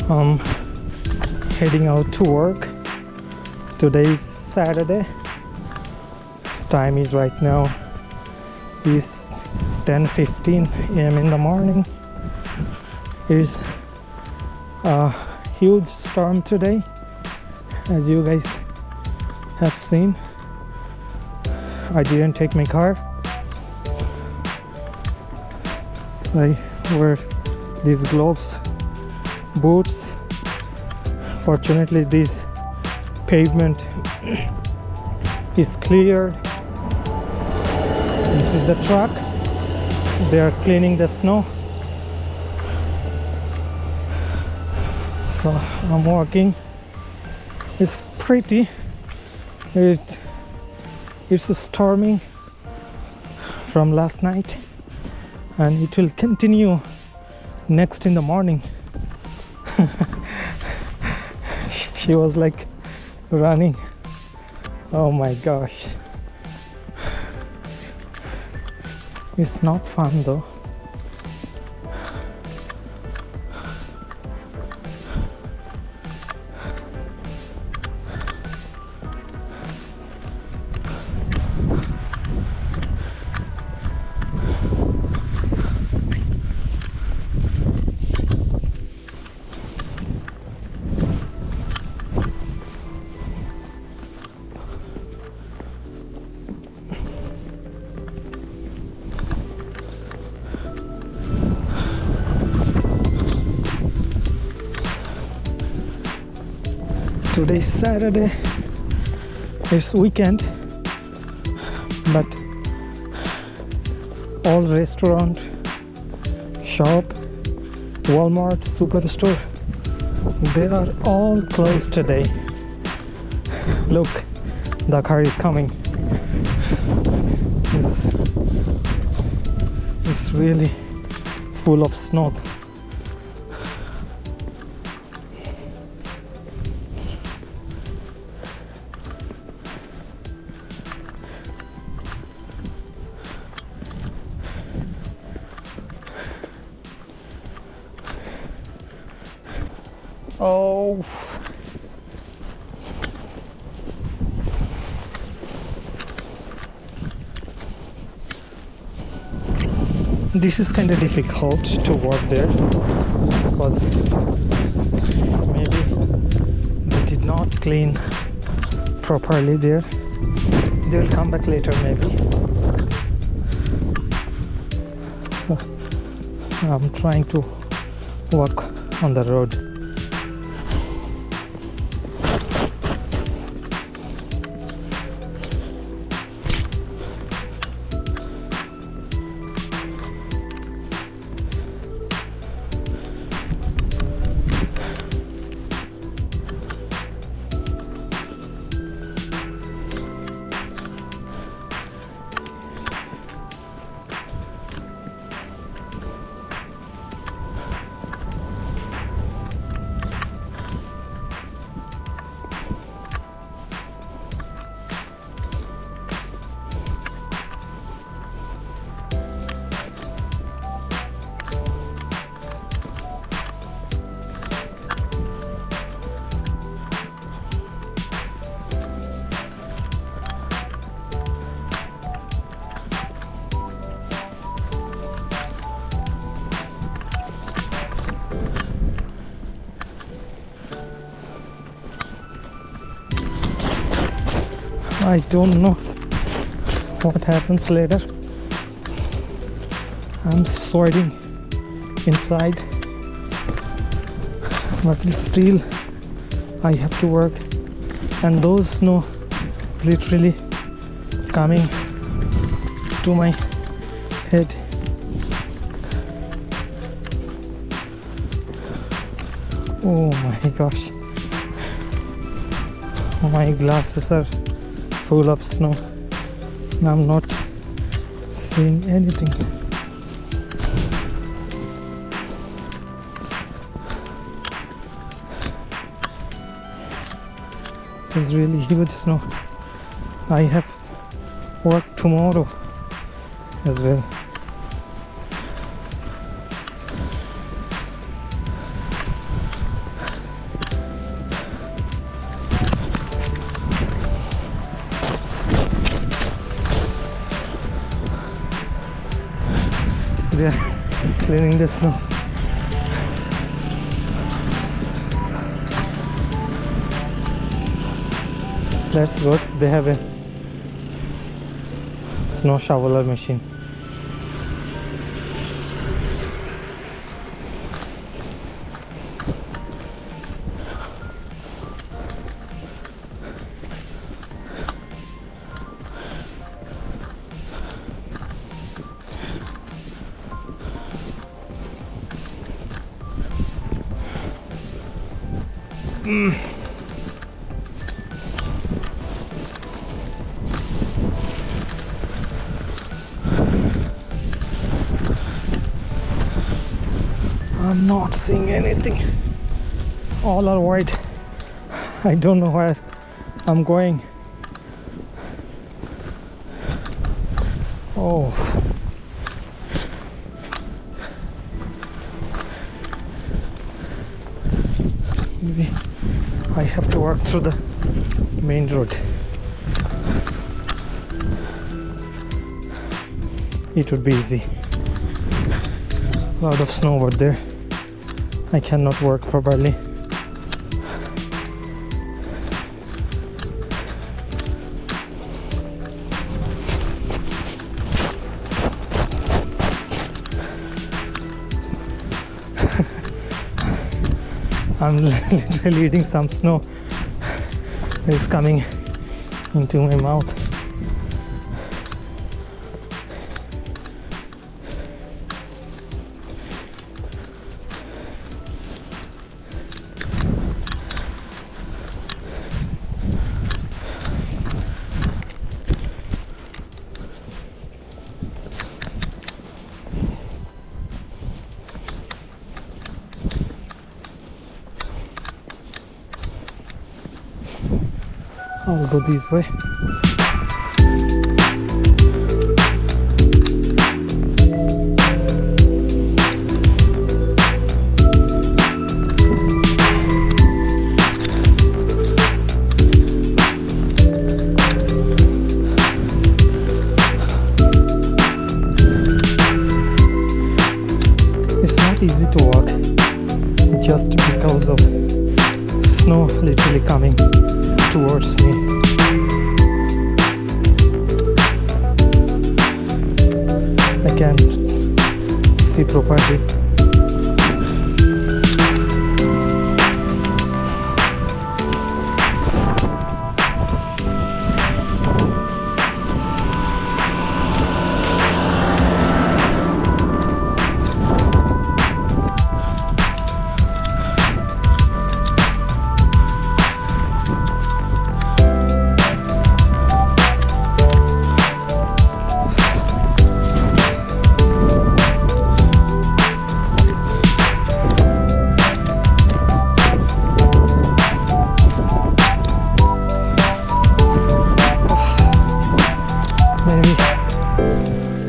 I'm heading out to work. Today is Saturday. Time is right now is 10:15 a.m. in the morning. It's a huge storm today, as you guys have seen. I didn't take my car, so I wear these gloves, boots. Fortunately, this pavement is cleared. This is the truck. They are cleaning the snow. So I'm walking. It's pretty. It's storming from last night, and it will continue next in the morning. She was like running. Oh my gosh. It's not fun though. Today's Saturday. It's weekend, but all restaurant, shop, Walmart, superstore, they are all closed today. Look, the car is coming. It's really full of snow. Oh, this is kind of difficult to work there because maybe they did not clean properly there. They will come back later maybe. So I'm trying to walk on the road. I don't know what happens later. I'm sweating inside, but still I have to work, and those snow literally coming to my head. Oh my gosh, my glasses are full of snow and I'm not seeing anything. It's really huge snow. I have work tomorrow as well. They are cleaning the snow. That's good. They have a snow shoveler machine. I'm not seeing anything. All are white. I don't know where I'm going. Oh. Maybe I have to walk through the main road. It would be easy. A lot of snow over there. I cannot work properly. I'm literally eating some snow that is coming into my mouth. I'll go this way. It's not easy to walk just because of snow literally coming towards me. I can't see properly.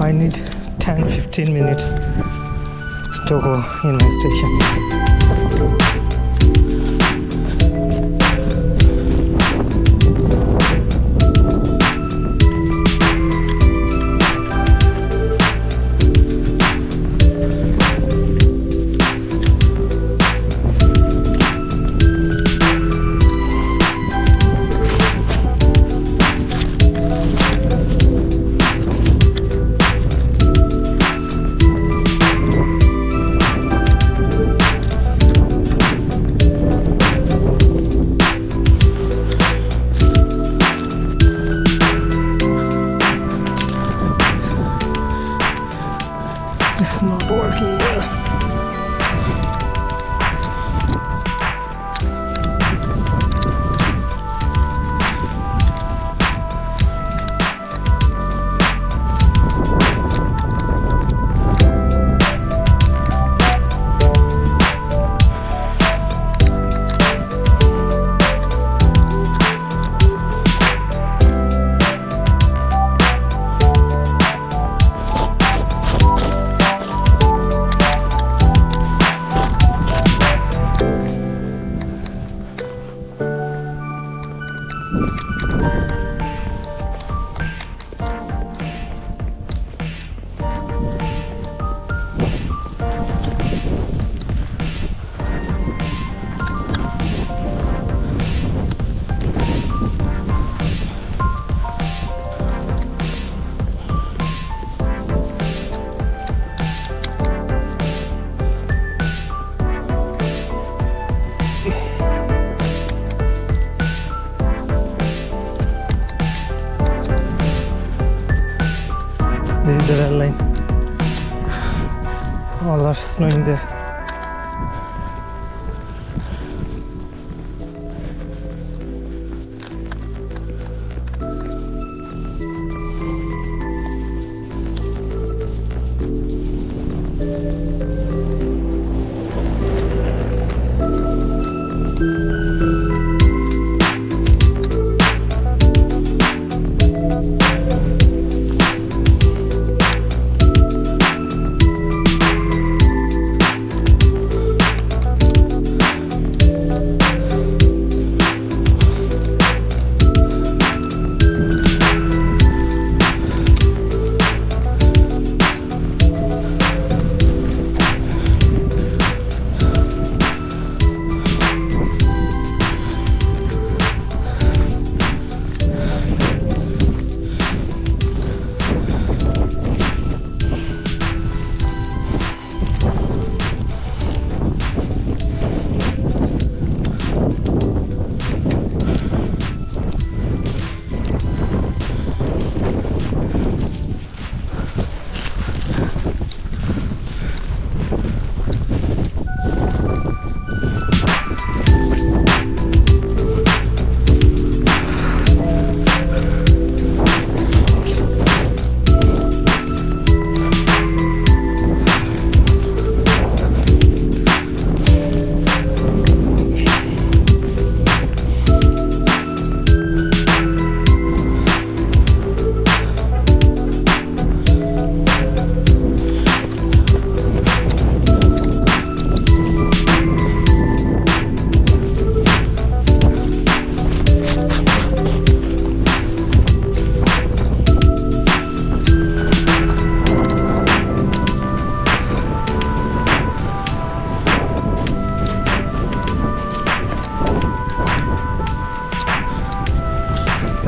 I need 10-15 minutes to go in my station. snowing there.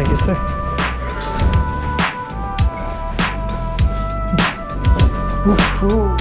Thank you, sir. Oof, ooh.